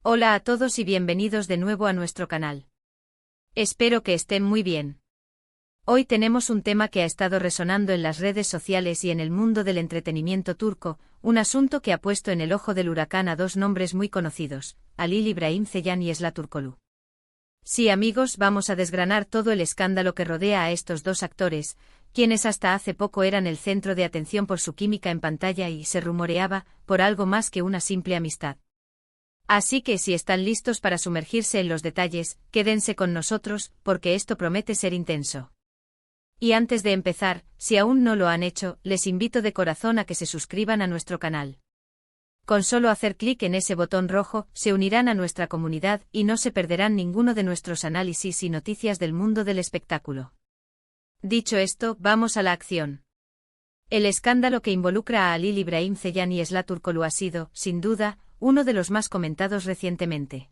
Hola a todos y bienvenidos de nuevo a nuestro canal. Espero que estén muy bien. Hoy tenemos un tema que ha estado resonando en las redes sociales y en el mundo del entretenimiento turco, un asunto que ha puesto en el ojo del huracán a dos nombres muy conocidos, Halil İbrahim Ceylan y Esla Turkoglu. Sí, amigos, vamos a desgranar todo el escándalo que rodea a estos dos actores, quienes hasta hace poco eran el centro de atención por su química en pantalla y se rumoreaba por algo más que una simple amistad. Así que si están listos para sumergirse en los detalles, quédense con nosotros, porque esto promete ser intenso. Y antes de empezar, si aún no lo han hecho, les invito de corazón a que se suscriban a nuestro canal. Con solo hacer clic en ese botón rojo, se unirán a nuestra comunidad y no se perderán ninguno de nuestros análisis y noticias del mundo del espectáculo. Dicho esto, vamos a la acción. El escándalo que involucra a Halil İbrahim Ceylan y Esla Turkoglu ha sido, sin duda, uno de los más comentados recientemente.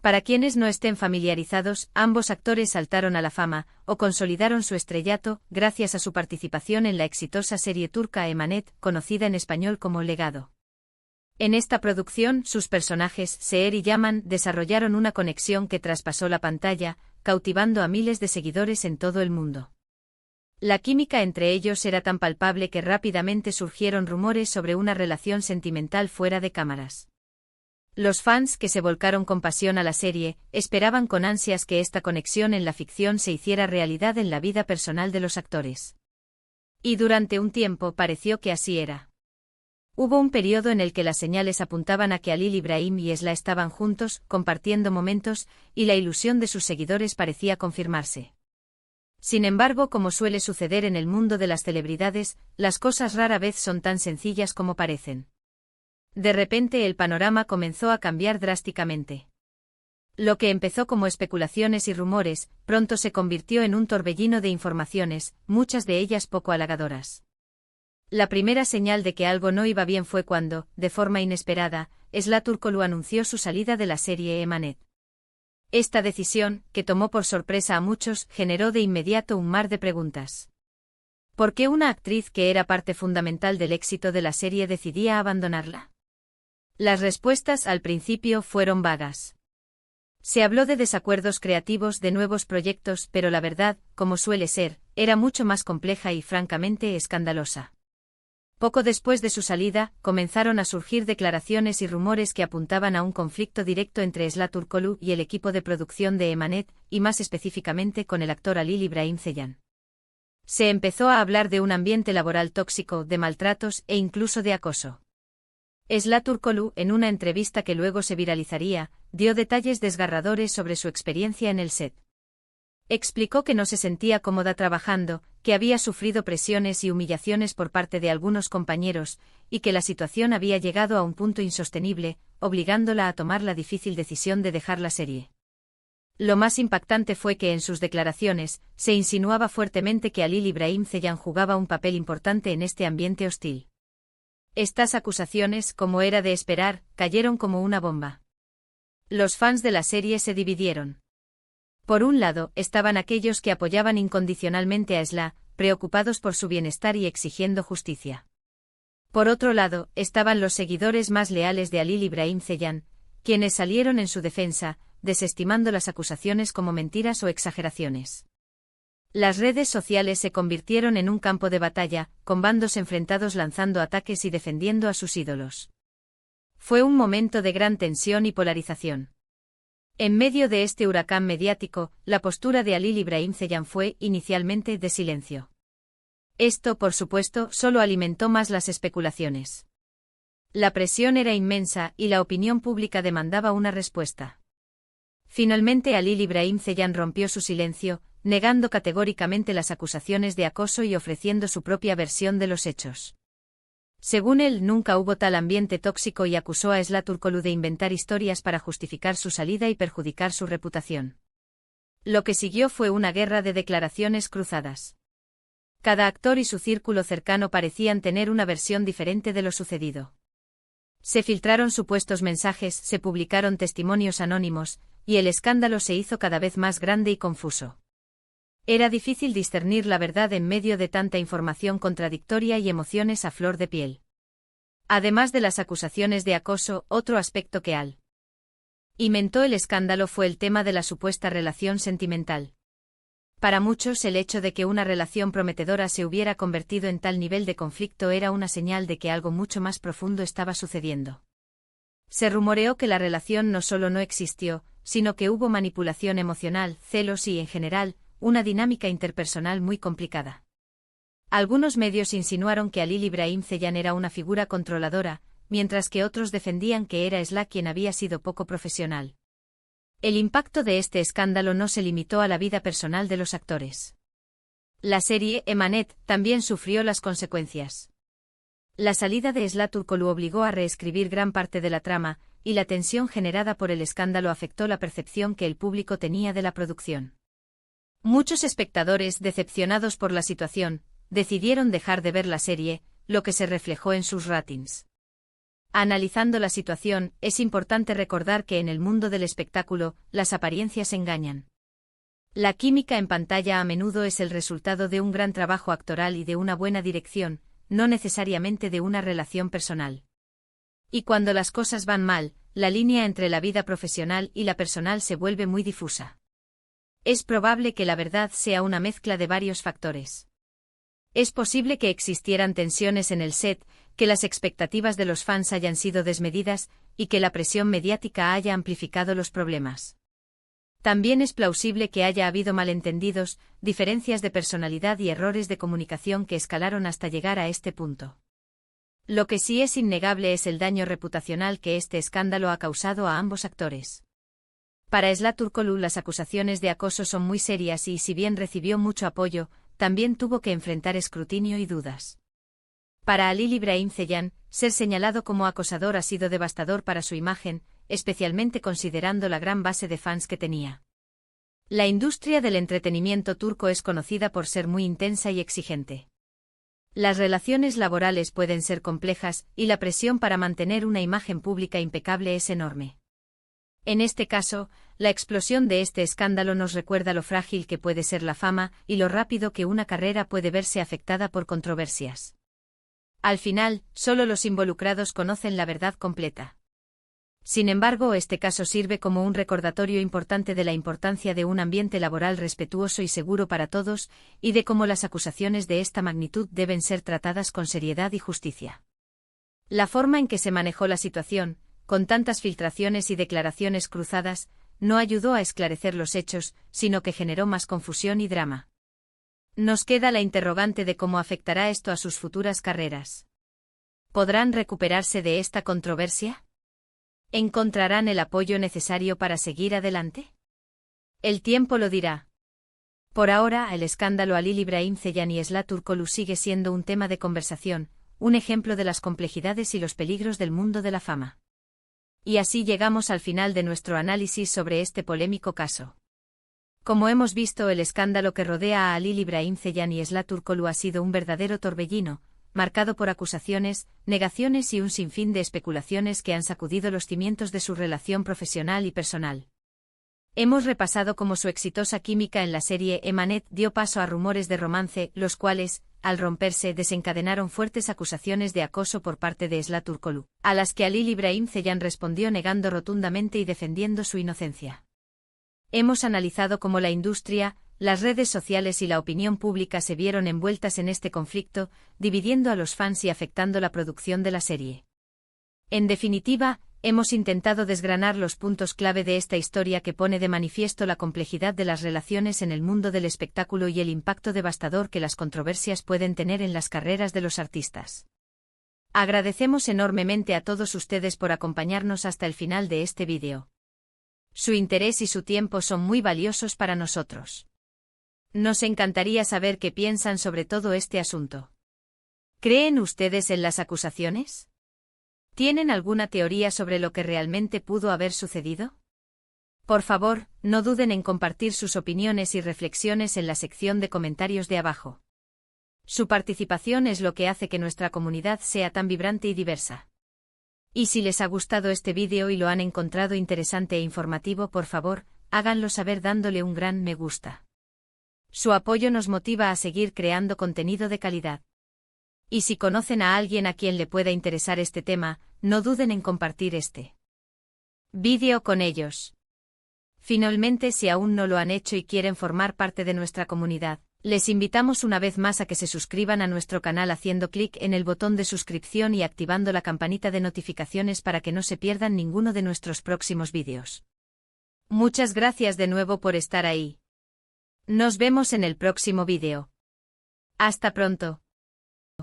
Para quienes no estén familiarizados, ambos actores saltaron a la fama, o consolidaron su estrellato, gracias a su participación en la exitosa serie turca Emanet, conocida en español como Legado. En esta producción, sus personajes, Seher y Yaman, desarrollaron una conexión que traspasó la pantalla, cautivando a miles de seguidores en todo el mundo. La química entre ellos era tan palpable que rápidamente surgieron rumores sobre una relación sentimental fuera de cámaras. Los fans, que se volcaron con pasión a la serie, esperaban con ansias que esta conexión en la ficción se hiciera realidad en la vida personal de los actores. Y durante un tiempo pareció que así era. Hubo un periodo en el que las señales apuntaban a que Halil İbrahim y Esla estaban juntos, compartiendo momentos, y la ilusión de sus seguidores parecía confirmarse. Sin embargo, como suele suceder en el mundo de las celebridades, las cosas rara vez son tan sencillas como parecen. De repente el panorama comenzó a cambiar drásticamente. Lo que empezó como especulaciones y rumores, pronto se convirtió en un torbellino de informaciones, muchas de ellas poco halagadoras. La primera señal de que algo no iba bien fue cuando, de forma inesperada, Esla Turkoglu anunció su salida de la serie Emanet. Esta decisión, que tomó por sorpresa a muchos, generó de inmediato un mar de preguntas. ¿Por qué una actriz que era parte fundamental del éxito de la serie decidía abandonarla? Las respuestas al principio fueron vagas. Se habló de desacuerdos creativos, de nuevos proyectos, pero la verdad, como suele ser, era mucho más compleja y francamente escandalosa. Poco después de su salida, comenzaron a surgir declaraciones y rumores que apuntaban a un conflicto directo entre Esla Turkoglu y el equipo de producción de Emanet, y más específicamente con el actor Halil İbrahim Ceylan. Se empezó a hablar de un ambiente laboral tóxico, de maltratos e incluso de acoso. Esla Turkoglu, en una entrevista que luego se viralizaría, dio detalles desgarradores sobre su experiencia en el set. Explicó que no se sentía cómoda trabajando, que había sufrido presiones y humillaciones por parte de algunos compañeros, y que la situación había llegado a un punto insostenible, obligándola a tomar la difícil decisión de dejar la serie. Lo más impactante fue que en sus declaraciones, se insinuaba fuertemente que Halil İbrahim Ceylan jugaba un papel importante en este ambiente hostil. Estas acusaciones, como era de esperar, cayeron como una bomba. Los fans de la serie se dividieron. Por un lado, estaban aquellos que apoyaban incondicionalmente a Esla, preocupados por su bienestar y exigiendo justicia. Por otro lado, estaban los seguidores más leales de Halil İbrahim Ceylan, quienes salieron en su defensa, desestimando las acusaciones como mentiras o exageraciones. Las redes sociales se convirtieron en un campo de batalla, con bandos enfrentados lanzando ataques y defendiendo a sus ídolos. Fue un momento de gran tensión y polarización. En medio de este huracán mediático, la postura de Halil İbrahim Ceylan fue, inicialmente, de silencio. Esto, por supuesto, solo alimentó más las especulaciones. La presión era inmensa y la opinión pública demandaba una respuesta. Finalmente Halil İbrahim Ceylan rompió su silencio, negando categóricamente las acusaciones de acoso y ofreciendo su propia versión de los hechos. Según él, nunca hubo tal ambiente tóxico y acusó a Esla Turkoglu de inventar historias para justificar su salida y perjudicar su reputación. Lo que siguió fue una guerra de declaraciones cruzadas. Cada actor y su círculo cercano parecían tener una versión diferente de lo sucedido. Se filtraron supuestos mensajes, se publicaron testimonios anónimos, y el escándalo se hizo cada vez más grande y confuso. Era difícil discernir la verdad en medio de tanta información contradictoria y emociones a flor de piel. Además de las acusaciones de acoso, otro aspecto que Al Y mentó el escándalo fue el tema de la supuesta relación sentimental. Para muchos el hecho de que una relación prometedora se hubiera convertido en tal nivel de conflicto era una señal de que algo mucho más profundo estaba sucediendo. Se rumoreó que la relación no solo no existió, sino que hubo manipulación emocional, celos y, en general, una dinámica interpersonal muy complicada. Algunos medios insinuaron que Halil Ibrahim Ceylan era una figura controladora, mientras que otros defendían que era Esla quien había sido poco profesional. El impacto de este escándalo no se limitó a la vida personal de los actores. La serie Emanet también sufrió las consecuencias. La salida de Esla Turkoglu obligó a reescribir gran parte de la trama, y la tensión generada por el escándalo afectó la percepción que el público tenía de la producción. Muchos espectadores, decepcionados por la situación, decidieron dejar de ver la serie, lo que se reflejó en sus ratings. Analizando la situación, es importante recordar que en el mundo del espectáculo, las apariencias engañan. La química en pantalla a menudo es el resultado de un gran trabajo actoral y de una buena dirección, no necesariamente de una relación personal. Y cuando las cosas van mal, la línea entre la vida profesional y la personal se vuelve muy difusa. Es probable que la verdad sea una mezcla de varios factores. Es posible que existieran tensiones en el set, que las expectativas de los fans hayan sido desmedidas, y que la presión mediática haya amplificado los problemas. También es plausible que haya habido malentendidos, diferencias de personalidad y errores de comunicación que escalaron hasta llegar a este punto. Lo que sí es innegable es el daño reputacional que este escándalo ha causado a ambos actores. Para Esla Turkoglu las acusaciones de acoso son muy serias y si bien recibió mucho apoyo, también tuvo que enfrentar escrutinio y dudas. Para Halil Ibrahim Ceylan, ser señalado como acosador ha sido devastador para su imagen, especialmente considerando la gran base de fans que tenía. La industria del entretenimiento turco es conocida por ser muy intensa y exigente. Las relaciones laborales pueden ser complejas, y la presión para mantener una imagen pública impecable es enorme. En este caso, la explosión de este escándalo nos recuerda lo frágil que puede ser la fama y lo rápido que una carrera puede verse afectada por controversias. Al final, solo los involucrados conocen la verdad completa. Sin embargo, este caso sirve como un recordatorio importante de la importancia de un ambiente laboral respetuoso y seguro para todos, y de cómo las acusaciones de esta magnitud deben ser tratadas con seriedad y justicia. La forma en que se manejó la situación, con tantas filtraciones y declaraciones cruzadas, no ayudó a esclarecer los hechos, sino que generó más confusión y drama. Nos queda la interrogante de cómo afectará esto a sus futuras carreras. ¿Podrán recuperarse de esta controversia? ¿Encontrarán el apoyo necesario para seguir adelante? El tiempo lo dirá. Por ahora, el escándalo Halil Ibrahim Ceylan y Esla Turkoglu sigue siendo un tema de conversación, un ejemplo de las complejidades y los peligros del mundo de la fama. Y así llegamos al final de nuestro análisis sobre este polémico caso. Como hemos visto, el escándalo que rodea a Halil Ibrahim Ceylan y Esla Turkoglu ha sido un verdadero torbellino, marcado por acusaciones, negaciones y un sinfín de especulaciones que han sacudido los cimientos de su relación profesional y personal. Hemos repasado cómo su exitosa química en la serie Emanet dio paso a rumores de romance, los cuales, al romperse, desencadenaron fuertes acusaciones de acoso por parte de Esla Turkoglu, a las que Halil Ibrahim Ceylan respondió negando rotundamente y defendiendo su inocencia. Hemos analizado cómo la industria, las redes sociales y la opinión pública se vieron envueltas en este conflicto, dividiendo a los fans y afectando la producción de la serie. En definitiva, hemos intentado desgranar los puntos clave de esta historia que pone de manifiesto la complejidad de las relaciones en el mundo del espectáculo y el impacto devastador que las controversias pueden tener en las carreras de los artistas. Agradecemos enormemente a todos ustedes por acompañarnos hasta el final de este vídeo. Su interés y su tiempo son muy valiosos para nosotros. Nos encantaría saber qué piensan sobre todo este asunto. ¿Creen ustedes en las acusaciones? ¿Tienen alguna teoría sobre lo que realmente pudo haber sucedido? Por favor, no duden en compartir sus opiniones y reflexiones en la sección de comentarios de abajo. Su participación es lo que hace que nuestra comunidad sea tan vibrante y diversa. Y si les ha gustado este vídeo y lo han encontrado interesante e informativo, por favor, háganlo saber dándole un gran me gusta. Su apoyo nos motiva a seguir creando contenido de calidad. Y si conocen a alguien a quien le pueda interesar este tema, no duden en compartir este vídeo con ellos. Finalmente, si aún no lo han hecho y quieren formar parte de nuestra comunidad, les invitamos una vez más a que se suscriban a nuestro canal haciendo clic en el botón de suscripción y activando la campanita de notificaciones para que no se pierdan ninguno de nuestros próximos vídeos. Muchas gracias de nuevo por estar ahí. Nos vemos en el próximo vídeo. Hasta pronto.